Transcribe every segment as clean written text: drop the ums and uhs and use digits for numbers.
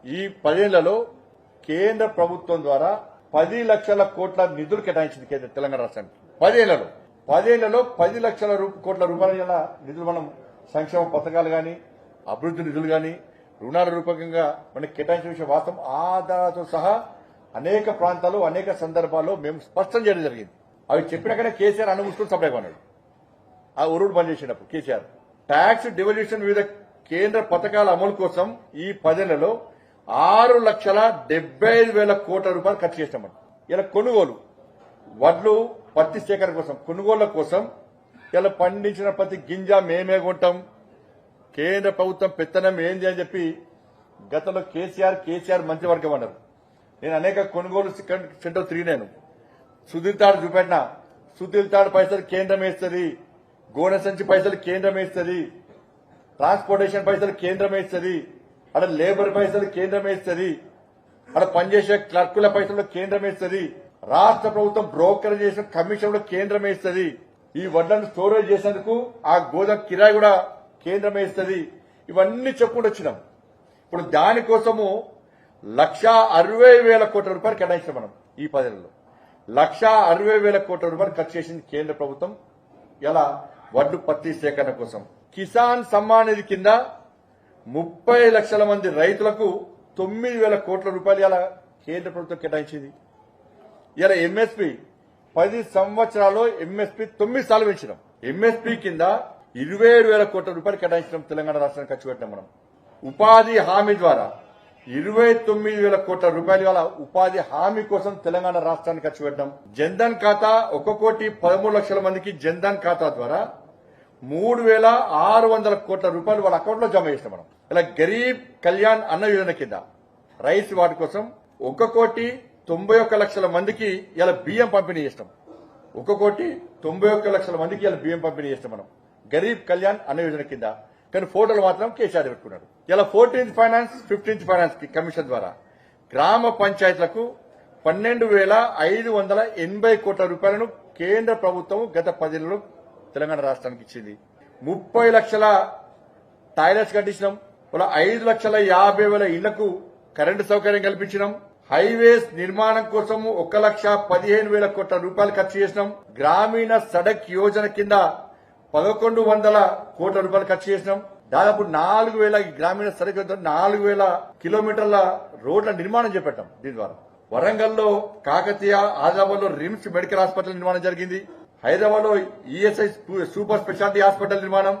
ఈ 10 ఏళ్లలో కేంద్ర ప్రభుత్వం ద్వారా 10 లక్షల కోట్ల నిధులు కేటాయించింది కేంద్ర తెలంగాణ రాష్ట్రానికి. 10 ఏళ్లలో 10 లక్షల కోట్ల రూపాయల నిధులు మనం సంక్షేమ పథకాలు గాని అభివృద్ధి నిధులు గాని రుణాల రూపకంగా మనకి కేటాయించిన విషయం వాస్తవం. ఆధారాలతో సహా అనేక ప్రాంతాల్లో అనేక సందర్భాల్లో మేము స్పష్టం చేయడం జరిగింది. అవి చెప్పినాకనే కేసీఆర్ అనుమూసుకుని సప్లై కొన్నాడు. ఆ ఉరుడు బంద్ చేసినప్పుడు కేసీఆర్ ట్యాక్స్ డివల్యూషన్ వివిధ కేంద్ర పథకాల అమలు కోసం ఈ 10 ఏళ్లలో 6,75,000 కోట్ల రూపాయలు ఖర్చు చేస్తాం. ఇలా కొనుగోలు వడ్లు పత్తి సేకరణ కోసం కొనుగోళ్ల కోసం ఇలా పండించిన ప్రతి గింజ మేమే కొంటాం, కేంద్ర ప్రభుత్వం పెత్తనం ఏంది అని చెప్పి గతంలో కేసీఆర్ మంత్రివర్గం అన్నారు. నేను అనేక కొనుగోలు సెంటర్ తిరిగినాను. సుధీర్ తాడు చూపెట్టినా, సుధీర్ తాడు పైసలు కేంద్రం వేస్తుంది, గోనె సంచి పైసలు కేంద్రం వేస్తుంది, ట్రాన్స్పోర్టేషన్ పైసలు కేంద్రం వేస్తుంది, అక్కడ లేబర్ పైసలు కేంద్రం వేస్తుంది, అక్కడ పనిచేసే క్లర్కుల పైసలు కేంద్రం వేస్తుంది, రాష్ట్ర ప్రభుత్వం బ్రోకర్ చేసిన కమిషన్లో కేంద్రం వేస్తుంది, ఈ వడ్లను స్టోరేజ్ చేసేందుకు ఆ గోదాం కిరాయి కూడా కేంద్రం వేస్తుంది. ఇవన్నీ చెప్పుకుంటూ వచ్చినాం. ఇప్పుడు దానికోసము 1,60,000 కోట్ల రూపాయలు కేటాయించాం మనం. ఈ 10 ఏళ్లలో 1,60,000 కోట్ల రూపాయలు ఖర్చు చేసింది కేంద్ర ప్రభుత్వం ఇలా వడ్లు పత్తి సేకరణ కోసం. కిసాన్ సమ్మాన్ నిధి కింద 30 లక్షల మంది రైతులకు 9,000 కోట్ల రూపాయలు ఇలా కేంద్ర ప్రభుత్వం కేటాయించింది. ఇలా ఎంఎస్పీ 10 సంవత్సరాల్లో ఎంఎస్పీ 9 సార్లు పెంచినాం. ఎంఎస్పీ కింద 27,000 కోట్ల రూపాయలు కేటాయించడం తెలంగాణ రాష్ట్రానికి ఖర్చు పెట్టినాం మనం. ఉపాధి హామీ ద్వారా 29,000 కోట్ల రూపాయలు గల ఉపాధి హామీ కోసం తెలంగాణ రాష్ట్రానికి ఖర్చు పెట్టాం. జన్ధన్ ఖాతా 1,13,00,000 మందికి జన్ధన్ ఖాతా ద్వారా 3,600 కోట్ల రూపాయలు వాళ్ళ అకౌంట్ లో జమ చేసినాం మనం. ఇలా గరీబ్ కళ్యాణ్ అన్న యోజన కింద రైస్ వాటి కోసం 1,91,00,000 మందికి ఇలా బియ్యం పంపిణీ చేస్తాం. 1,91,00,000 మందికి ఇలా బియ్యం పంపిణీ చేస్తాం మనం గరీబ్ కళ్యాణ్ అన్న యోజన కింద. కానీ ఫోటోలు మాత్రం కేసీఆర్ పెట్టుకున్నాడు. ఇలా 14th ఫైనాన్స్ 15th ఫైనాన్స్ కి కమిషన్ ద్వారా గ్రామ పంచాయతీలకు 12,580 కోట్ల రూపాయలను కేంద్ర ప్రభుత్వం గత 10 ఏళ్లలో తెలంగాణ రాష్ట్రానికి ఇచ్చింది. 30 లక్షల టాయిలెట్స్ కట్టించినాం. 5,50,000 ఇళ్లకు కరెంటు సౌకర్యం కల్పించినాం. హైవేస్ నిర్మాణం కోసం 1,15,000 కోట్ల రూపాయలు ఖర్చు చేసినాం. గ్రామీణ సడక్ యోజన కింద 1,100 కోట్ల రూపాయలు ఖర్చు చేసినాం. దాదాపు 4,000 గ్రామీణ సడక్ 4,000 కిలోమీటర్ల రోడ్ల నిర్మాణం చేపట్టాం. దీని ద్వారా వరంగల్లో కాకతీయ, ఆదిలాబాద్ లో రిమ్స్ మెడికల్ హాస్పిటల్ నిర్మాణం జరిగింది. హైదరాబాద్ లో ఈఎస్ఐ సూపర్ స్పెషాలిటీ హాస్పిటల్ నిర్మాణం.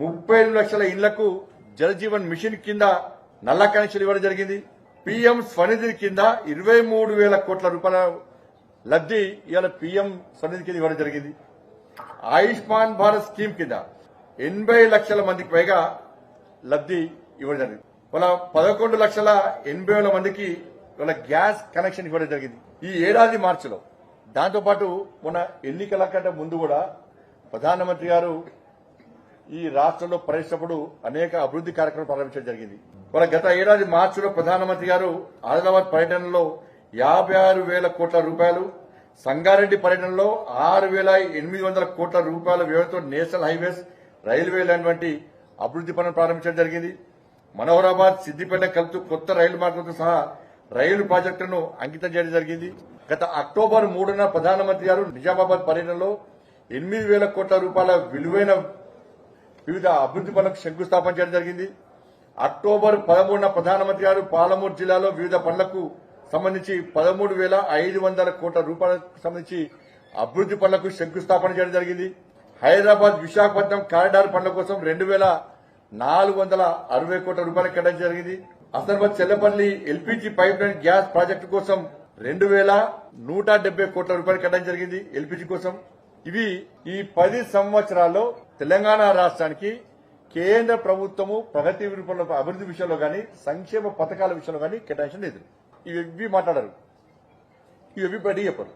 30 లక్షల ఇళ్లకు జలజీవన్ మిషన్ కింద నల్ల కనెక్షన్ ఇవ్వడం జరిగింది. పీఎం స్వనిధి కింద 23,000 కోట్ల రూపాయల లబ్ది ఇవాళ పీఎం స్వనిధి కింద ఇవ్వడం జరిగింది. ఆయుష్మాన్ భారత్ స్కీమ్ కింద 80 లక్షల మందికి పైగా లబ్ది ఇవ్వడం జరిగింది. 11,80,000 మందికి ఇవాళ గ్యాస్ కనెక్షన్ ఇవ్వడం జరిగింది ఈ ఏడాది మార్చిలో. దాంతోపాటు మొన్న ఎన్నికల కంటే ముందు కూడా ప్రధానమంత్రి గారు ఈ రాష్ట్రంలో పర్యటించినప్పుడు అనేక అభివృద్ది కార్యక్రమాలు ప్రారంభించడం జరిగింది. గత ఏడాది మార్చిలో ప్రధానమంత్రి గారు ఆదిలాబాద్ పర్యటనలో 56,000 కోట్ల రూపాయలు, సంగారెడ్డి పర్యటనలో 6,800 కోట్ల రూపాయల వ్యయంతో నేషనల్ హైవేస్, రైల్వే వంటి అభివృద్ది పనులు ప్రారంభించడం జరిగింది. మనోహరాబాద్, సిద్దిపేట కలుపుతూ కొత్త రైలు మార్గంతో సహా రైలు ప్రాజెక్టులను అంకితం చేయడం జరిగింది. గత అక్టోబర్ 3న ప్రధానమంత్రి గారు నిజామాబాద్ పర్యటనలో 8,000 కోట్ల రూపాయల విలువైన వివిధ అభివృద్ది పనులకు శంకుస్థాపన చేయడం జరిగింది. అక్టోబర్ 13న ప్రధానమంత్రి గారు పాలమూరు జిల్లాలో వివిధ పనులకు సంబంధించి 13,500 కోట్ల రూపాయలకు సంబంధించి అభివృద్ది పనులకు శంకుస్థాపన చేయడం జరిగింది. హైదరాబాద్ విశాఖపట్నం కారిడార్ పనుల కోసం 2,460 కోట్ల రూపాయలు కేటాయించడం జరిగింది. Hasanabad Chellapalli LPG pipe line gas project కోసం 2,170 కోట్ల రూపాయలు కేటాయించడం జరిగింది ఎల్పీజీ కోసం. ఇవి ఈ 10 సంవత్సరాల్లో తెలంగాణ రాష్ట్రానికి కేంద్ర ప్రభుత్వము ప్రగతి రూపంలో అభివృద్ది విషయంలో గాని సంక్షేమ పథకాల విషయంలో గాని కేటాయించడం లేదు. ఇవి మాట్లాడారు, ఇవి బయటికి చెప్పరు.